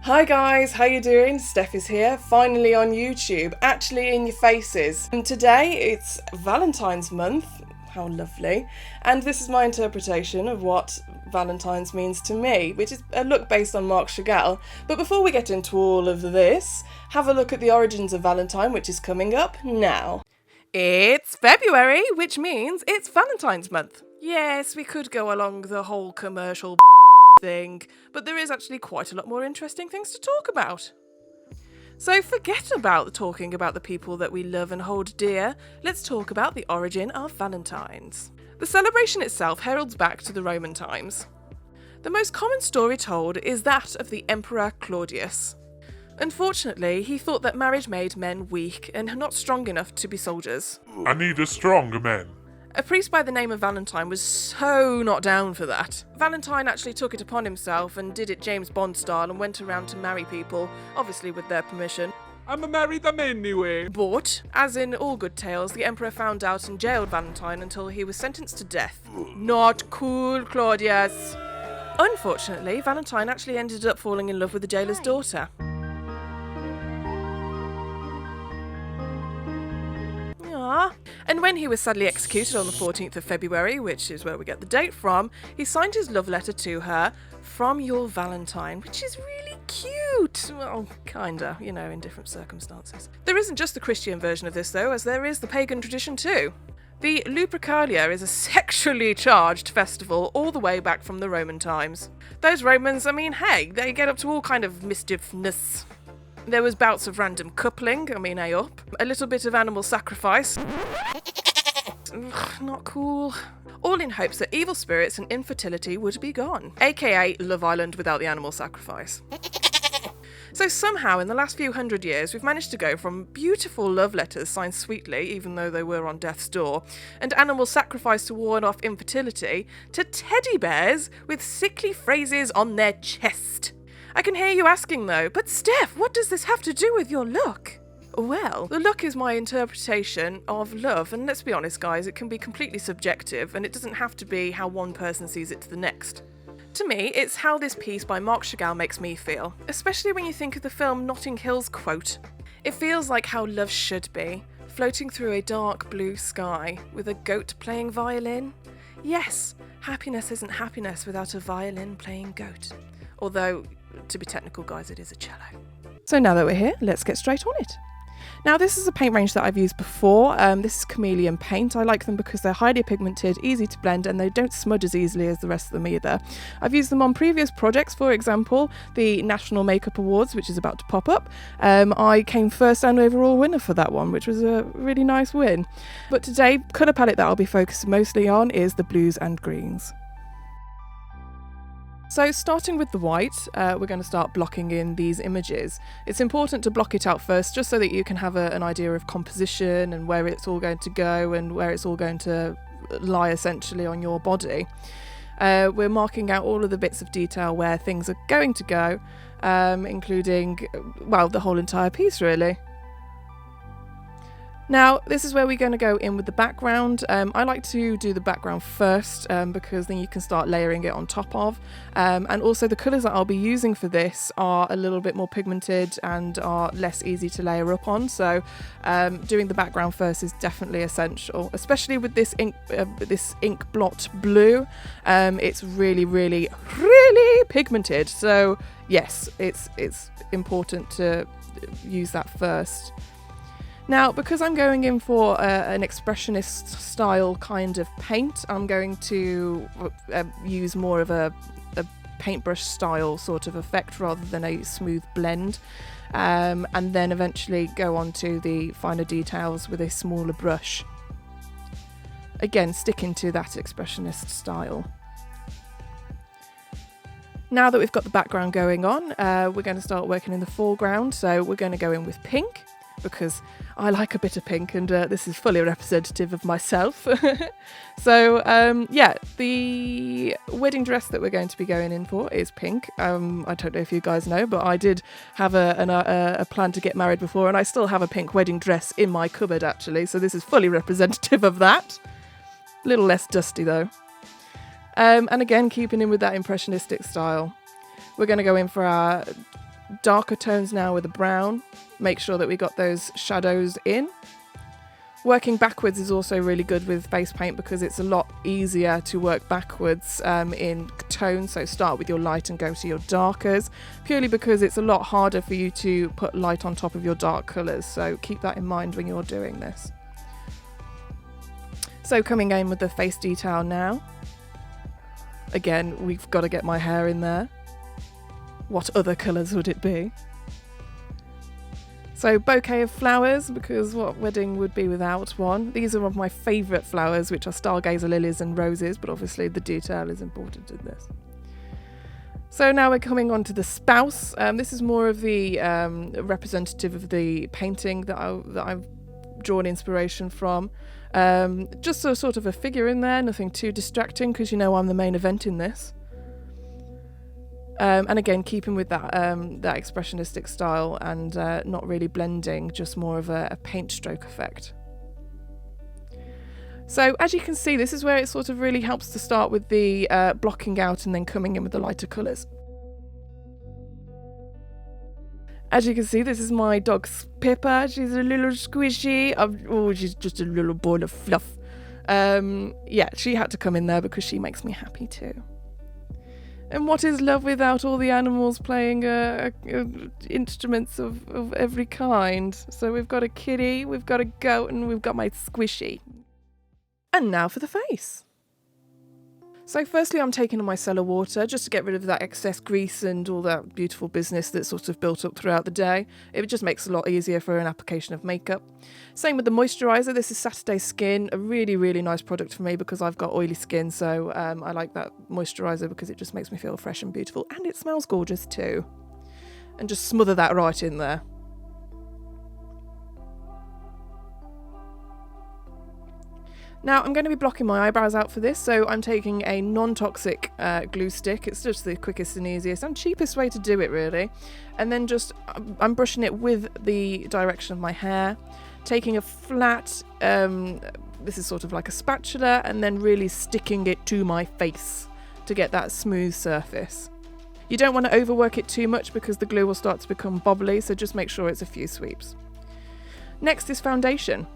Hi guys, how you doing? Steph is here, finally on YouTube, actually in your faces. And today it's Valentine's month, how lovely, and this is my interpretation of what Valentine's means to me, which is a look based on Marc Chagall. But before we get into all of this, have a look at the origins of Valentine, which is coming up now. It's February, which means it's Valentine's month. Yes, we could go along the whole commercial thing, but there is actually quite a lot more interesting things to talk about. So forget about talking about the people that we love and hold dear, let's talk about the origin of Valentine's. The celebration itself heralds back to the Roman times. The most common story told is that of the Emperor Claudius. Unfortunately, he thought that marriage made men weak and not strong enough to be soldiers. I need a strong man. A priest by the name of Valentine was so not down for that. Valentine actually took it upon himself and did it James Bond style and went around to marry people, obviously with their permission. I'ma marry them anyway. But, as in all good tales, the emperor found out and jailed Valentine until he was sentenced to death. Not cool, Claudius! Unfortunately, Valentine actually ended up falling in love with the jailer's daughter. And when he was sadly executed on the 14th of February, which is where we get the date from, he signed his love letter to her, "From your Valentine," which is really cute. Well, kinda, in different circumstances. There isn't just the Christian version of this though, as there is the pagan tradition too. The Lupercalia is a sexually charged festival all the way back from the Roman times. Those Romans, they get up to all kind of mischiefness. There was bouts of random coupling, a little bit of animal sacrifice. Ugh, not cool. All in hopes that evil spirits and infertility would be gone, aka Love Island without the animal sacrifice. So somehow in the last few hundred years we've managed to go from beautiful love letters signed sweetly, even though they were on death's door, and animal sacrifice to ward off infertility, to teddy bears with sickly phrases on their chest. I can hear you asking though, but Steph, what does this have to do with your look? Well, the look is my interpretation of love, and let's be honest guys, it can be completely subjective and it doesn't have to be how one person sees it to the next. To me, it's how this piece by Marc Chagall makes me feel, especially when you think of the film Notting Hill's quote. It feels like how love should be, floating through a dark blue sky with a goat playing violin. Yes, happiness isn't happiness without a violin playing goat. Although, to be technical guys, it is a cello. So now that we're here, let's get straight on it. Now this is a paint range that I've used before. This is chameleon paint. I like them because they're highly pigmented, easy to blend, and they don't smudge as easily as the rest of them either. I've used them on previous projects, for example, the National Makeup Awards, which is about to pop up. I came first and overall winner for that one, which was a really nice win. But today, colour palette that I'll be focused mostly on is the blues and greens. So starting with the white, we're going to start blocking in these images. It's important to block it out first just so that you can have an idea of composition and where it's all going to go and where it's all going to lie essentially on your body. We're marking out all of the bits of detail where things are going to go, including, the whole entire piece really. Now, this is where we're going to go in with the background. I like to do the background first because then you can start layering it on top of. And also the colours that I'll be using for this are a little bit more pigmented and are less easy to layer up on. So doing the background first is definitely essential, especially with this ink blot blue. It's really, really, really pigmented. So yes, it's important to use that first. Now, because I'm going in for an expressionist style kind of paint, I'm going to use more of a paintbrush style sort of effect rather than a smooth blend, and then eventually go on to the finer details with a smaller brush. Again, sticking to that expressionist style. Now that we've got the background going on, we're going to start working in the foreground, so we're going to go in with pink, because I like a bit of pink, and this is fully representative of myself. So the wedding dress that we're going to be going in for is pink. I don't know if you guys know, but I did have a plan to get married before, and I still have a pink wedding dress in my cupboard actually, so this is fully representative of that. A little less dusty though. And again, keeping in with that impressionistic style, we're going to go in for our darker tones now with the brown. Make sure that we got those shadows in. Working backwards is also really good with face paint because it's a lot easier to work backwards in tone. So start with your light and go to your darkers, purely because it's a lot harder for you to put light on top of your dark colours. So keep that in mind when you're doing this. So coming in with the face detail now. Again, we've got to get my hair in there. What other colours would it be? So bouquet of flowers, because what wedding would be without one? These are one of my favourite flowers, which are stargazer lilies and roses, but obviously the detail is important in this. So now we're coming on to the spouse. This is more of the representative of the painting that I've drawn inspiration from. Just a sort of a figure in there, nothing too distracting, because you know I'm the main event in this. And again, keeping with that expressionistic style and not really blending, just more of a paint stroke effect. So as you can see, this is where it sort of really helps to start with the blocking out and then coming in with the lighter colours. As you can see, this is my dog's Pippa. She's a little squishy. Oh, she's just a little ball of fluff. Yeah, she had to come in there because she makes me happy too. And what is love without all the animals playing instruments of every kind? So we've got a kitty, we've got a goat, and we've got my squishy. And now for the face. So firstly, I'm taking on my micellar water just to get rid of that excess grease and all that beautiful business that's sort of built up throughout the day. It just makes it a lot easier for an application of makeup. Same with the moisturiser. This is Saturday Skin, a really, really nice product for me because I've got oily skin. So I like that moisturiser because it just makes me feel fresh and beautiful. And it smells gorgeous too. And just smother that right in there. Now I'm going to be blocking my eyebrows out for this, so I'm taking a non-toxic glue stick. It's just the quickest and easiest and cheapest way to do it really. And then just, I'm brushing it with the direction of my hair, taking a flat, this is sort of like a spatula, and then really sticking it to my face to get that smooth surface. You don't want to overwork it too much because the glue will start to become bobbly, so just make sure it's a few sweeps. Next is foundation.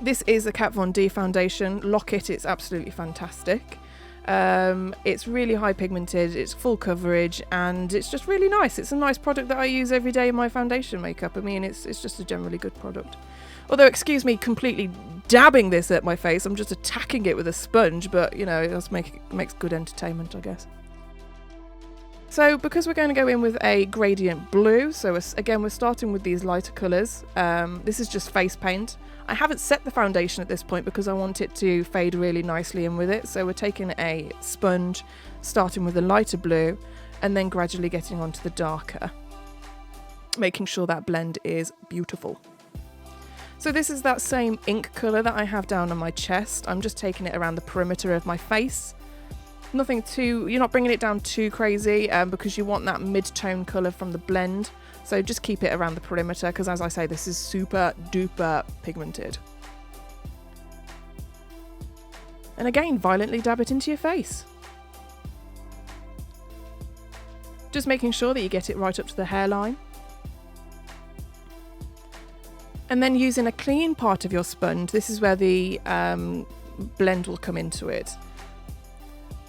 This is a Kat Von D foundation. Lock-It, it's absolutely fantastic. It's really high pigmented, it's full coverage, and it's just really nice. It's a nice product that I use every day in my foundation makeup. I mean, it's just a generally good product. Although, excuse me, completely dabbing this at my face. I'm just attacking it with a sponge, but, you know, it makes good entertainment, I guess. So because we're going to go in with a gradient blue, so again we're starting with these lighter colours. This is just face paint. I haven't set the foundation at this point because I want it to fade really nicely in with it. So we're taking a sponge, starting with a lighter blue, and then gradually getting onto the darker, making sure that blend is beautiful. So this is that same ink colour that I have down on my chest. I'm just taking it around the perimeter of my face. Nothing too, you're not bringing it down too crazy because you want that mid-tone colour from the blend. So just keep it around the perimeter because, as I say, this is super duper pigmented. And again, violently dab it into your face. Just making sure that you get it right up to the hairline. And then using a clean part of your sponge, this is where the blend will come into it.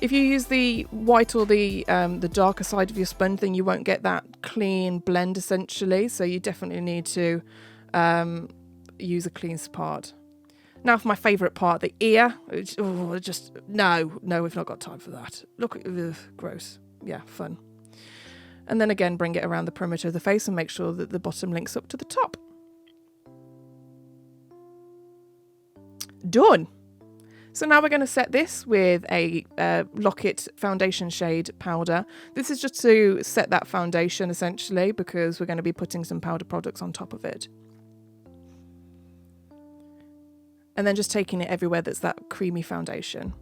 If you use the white or the darker side of your sponge, then you won't get that clean blend essentially. So you definitely need to use a clean part. Now for my favourite part, the ear. No, we've not got time for that. Look, gross. Yeah, fun. And then again, bring it around the perimeter of the face and make sure that the bottom links up to the top. Done. So now we're going to set this with a Lock-It foundation shade powder. This is just to set that foundation essentially because we're going to be putting some powder products on top of it. And then just taking it everywhere that's that creamy foundation.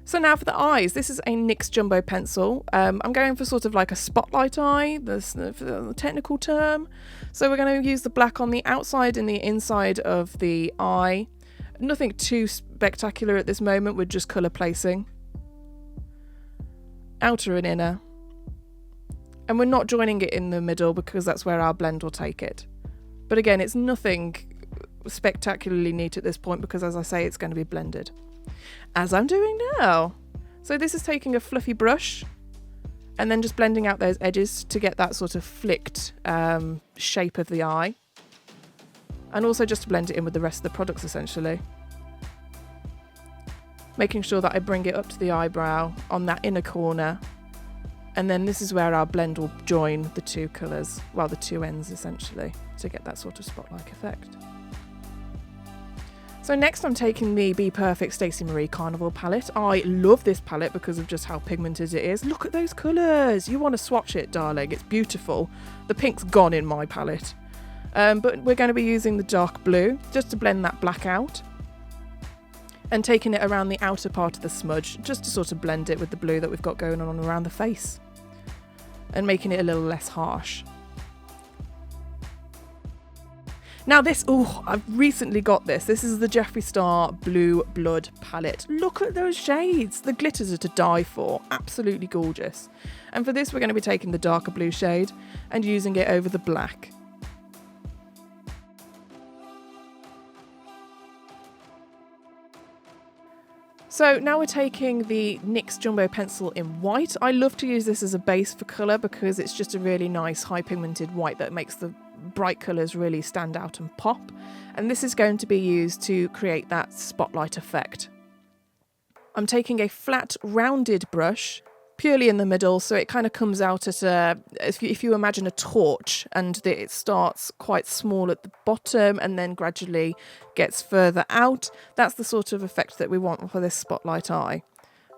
So now for the eyes, this is a NYX Jumbo pencil. I'm going for sort of like a spotlight eye, that's the technical term. So we're going to use the black on the outside and the inside of the eye. Nothing too spectacular at this moment, we're just colour placing. Outer and inner. And we're not joining it in the middle because that's where our blend will take it. But again, it's nothing spectacularly neat at this point because, as I say, it's going to be blended. As I'm doing now. So this is taking a fluffy brush and then just blending out those edges to get that sort of flicked shape of the eye. And also just to blend it in with the rest of the products, essentially. Making sure that I bring it up to the eyebrow on that inner corner. And then this is where our blend will join the two colours, well, the two ends, essentially, to get that sort of spot-like effect. So next I'm taking the Be Perfect Stacey Marie Carnival palette. I love this palette because of just how pigmented it is. Look at those colours. You want to swatch it, darling. It's beautiful. The pink's gone in my palette. But we're going to be using the dark blue just to blend that black out. And taking it around the outer part of the smudge just to sort of blend it with the blue that we've got going on around the face. And making it a little less harsh. Now this, I've recently got this. This is the Jeffree Star Blue Blood palette. Look at those shades. The glitters are to die for. Absolutely gorgeous. And for this, we're going to be taking the darker blue shade and using it over the black. So now we're taking the NYX Jumbo Pencil in white. I love to use this as a base for colour because it's just a really nice high pigmented white that makes the bright colours really stand out and pop. And this is going to be used to create that spotlight effect. I'm taking a flat rounded brush purely in the middle, so it kind of comes out at if you imagine a torch, and it starts quite small at the bottom and then gradually gets further out. That's the sort of effect that we want for this spotlight eye.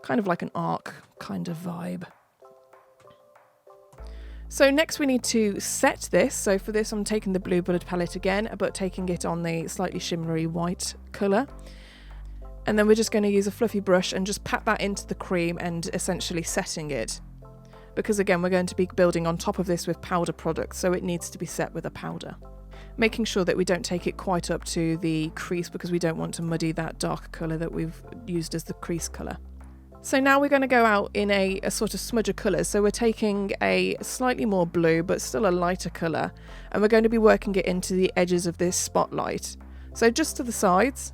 Kind of like an arc kind of vibe. So next we need to set this. So for this I'm taking the Blue Blood palette again, but taking it on the slightly shimmery white colour. And then we're just going to use a fluffy brush and just pat that into the cream and essentially setting it. Because again, we're going to be building on top of this with powder products, so it needs to be set with a powder. Making sure that we don't take it quite up to the crease because we don't want to muddy that dark colour that we've used as the crease colour. So now we're going to go out in a sort of smudge of colours. So we're taking a slightly more blue, but still a lighter colour. And we're going to be working it into the edges of this spotlight. So just to the sides,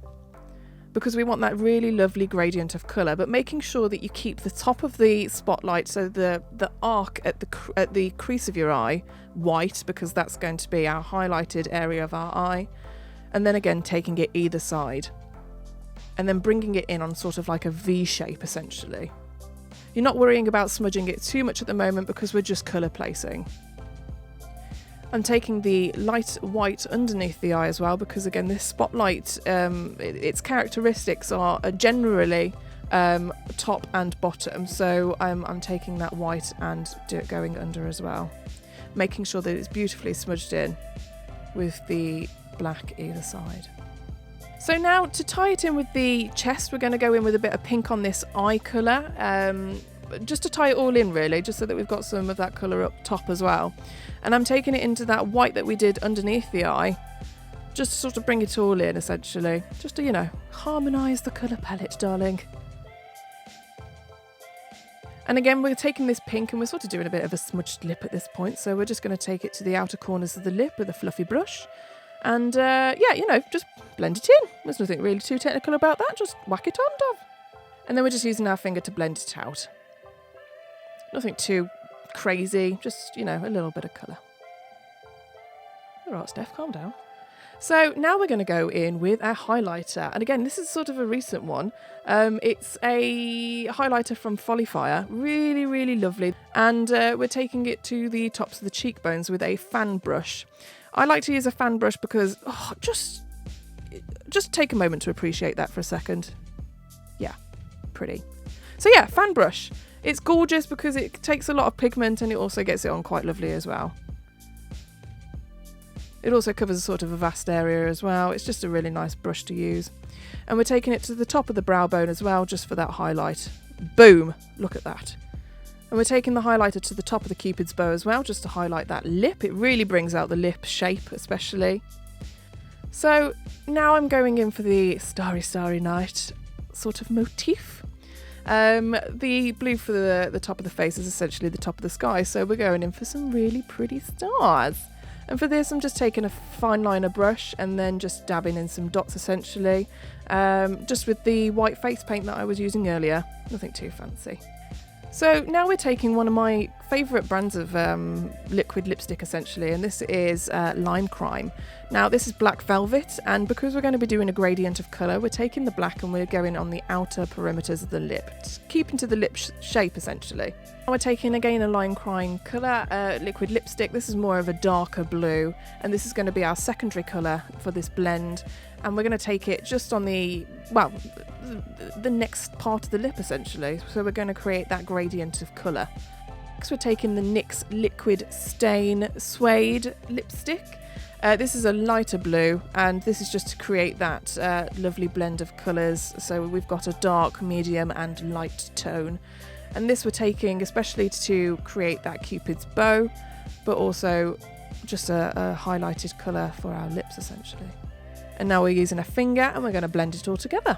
because we want that really lovely gradient of colour, but making sure that you keep the top of the spotlight, so the arc at the crease of your eye, white, because that's going to be our highlighted area of our eye. And then again, taking it either side. And then bringing it in on sort of like a V shape, essentially. You're not worrying about smudging it too much at the moment because we're just colour placing. I'm taking the light white underneath the eye as well because, again, this spotlight, its characteristics are generally top and bottom. So I'm taking that white and going under as well. Making sure that it's beautifully smudged in with the black either side. So now to tie it in with the chest, we're going to go in with a bit of pink on this eye colour. Just to tie it all in, really, just so that we've got some of that colour up top as well. And I'm taking it into that white that we did underneath the eye, just to sort of bring it all in, essentially. Just to, you know, harmonise the colour palette, darling. And again, we're taking this pink and we're sort of doing a bit of a smudged lip at this point. So we're just going to take it to the outer corners of the lip with a fluffy brush. And, yeah, you know, just blend it in. There's nothing really too technical about that. Just whack it on, dove. And then we're just using our finger to blend it out. Nothing too crazy, just, you know, a little bit of colour. All right, Steph, calm down. So now we're going to go in with our highlighter. And again, this is sort of a recent one. It's a highlighter from Follyfire. Really, really lovely. And we're taking it to the tops of the cheekbones with a fan brush. I like to use a fan brush because, just take a moment to appreciate that for a second. Yeah, pretty. So yeah, fan brush. It's gorgeous because it takes a lot of pigment and it also gets it on quite lovely as well. It also covers a sort of a vast area as well. It's just a really nice brush to use. And we're taking it to the top of the brow bone as well, just for that highlight. Boom! Look at that. And we're taking the highlighter to the top of the Cupid's bow as well, just to highlight that lip. It really brings out the lip shape, especially. So now I'm going in for the Starry Starry Night sort of motif. The blue for the top of the face is essentially the top of the sky, so we're going in for some really pretty stars. And for this, I'm just taking a fine liner brush and then just dabbing in some dots essentially, just with the white face paint that I was using earlier. Nothing too fancy. So now we're taking one of my favourite brands of liquid lipstick essentially, and this is Lime Crime. Now this is Black Velvet, and because we're going to be doing a gradient of colour, we're taking the black and we're going on the outer perimeters of the lip, keeping to the lip shape essentially. Now we're taking again a Lime Crime colour, liquid lipstick. This is more of a darker blue, and this is going to be our secondary colour for this blend. And we're going to take it just on the next part of the lip essentially. So we're going to create that gradient of colour. Next we're taking the NYX Liquid Stain Suede lipstick. This is a lighter blue, and this is just to create that lovely blend of colours. So we've got a dark, medium and light tone. And this we're taking especially to create that Cupid's bow, but also just a highlighted colour for our lips essentially. And now we're using a finger and we're going to blend it all together.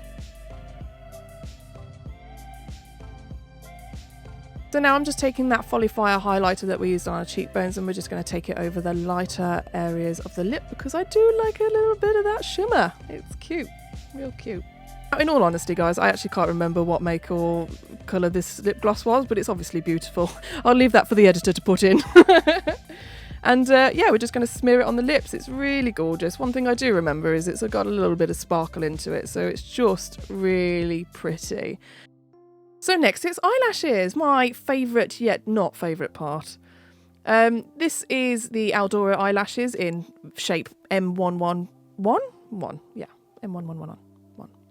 So now I'm just taking that Folly Fire highlighter that we used on our cheekbones, and we're just going to take it over the lighter areas of the lip because I do like a little bit of that shimmer. It's cute, real cute. In all honesty, guys, I actually can't remember what make or colour this lip gloss was, but it's obviously beautiful. I'll leave that for the editor to put in. And yeah, we're just going to smear it on the lips. It's really gorgeous. One thing I do remember is it's got a little bit of sparkle into it, so it's just really pretty. So next it's eyelashes, my favourite yet not favourite part. This is the Aldora eyelashes in shape M111? Yeah, M1111.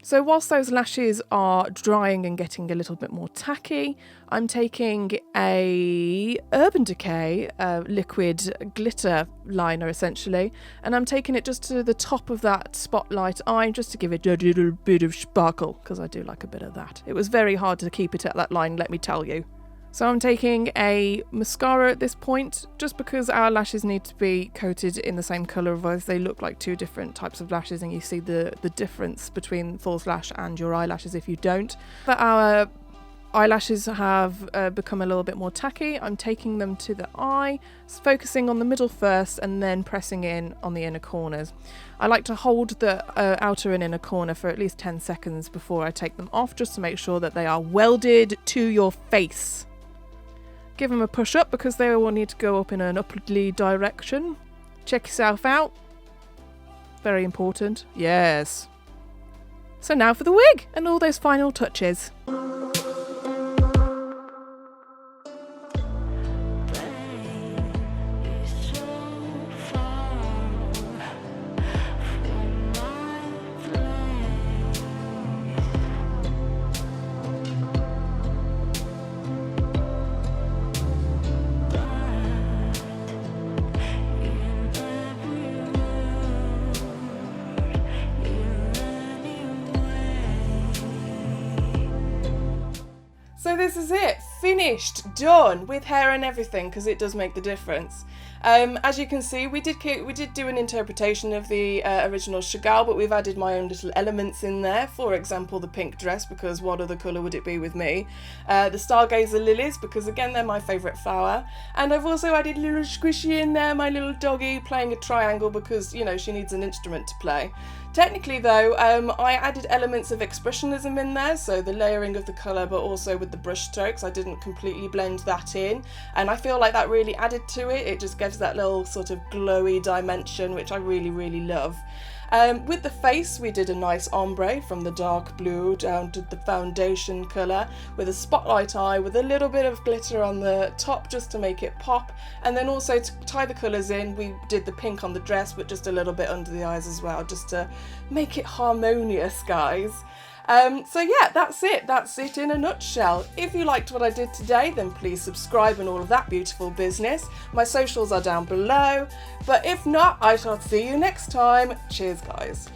So whilst those lashes are drying and getting a little bit more tacky, I'm taking a Urban Decay liquid glitter liner essentially, and I'm taking it just to the top of that spotlight eye just to give it a little bit of sparkle, because I do like a bit of that. It was very hard to keep it at that line, let me tell you. So I'm taking a mascara at this point, just because our lashes need to be coated in the same colour, otherwise they look like two different types of lashes and you see the difference between false lash and your eyelashes if you don't. But our eyelashes have become a little bit more tacky. I'm taking them to the eye, focusing on the middle first and then pressing in on the inner corners. I like to hold the outer and inner corner for at least 10 seconds before I take them off, just to make sure that they are welded to your face. Give them a push up because they all need to go up in an upwardly direction. Check yourself out. Very important. Yes. So now for the wig and all those final touches. So this is it, finished, done, with hair and everything, because it does make the difference. As you can see, we did do an interpretation of the original Chagall, but we've added my own little elements in there. For example, the pink dress, because what other colour would it be with me? The Stargazer lilies, because again they're my favourite flower. And I've also added a little squishy in there, my little doggy playing a triangle, because, you know, she needs an instrument to play. Technically though, I added elements of expressionism in there, so the layering of the colour, but also with the brush strokes. I didn't completely blend that in, and I feel like that really added to it. It just gives that little sort of glowy dimension, which I really, really love. With the face, we did a nice ombre from the dark blue down to the foundation colour with a spotlight eye with a little bit of glitter on the top just to make it pop, and then also to tie the colours in, we did the pink on the dress but just a little bit under the eyes as well, just to make it harmonious, guys. So yeah, that's it in a nutshell. If you liked what I did today, then please subscribe and all of that beautiful business. My socials are down below, but if not, I shall see you next time. Cheers, guys.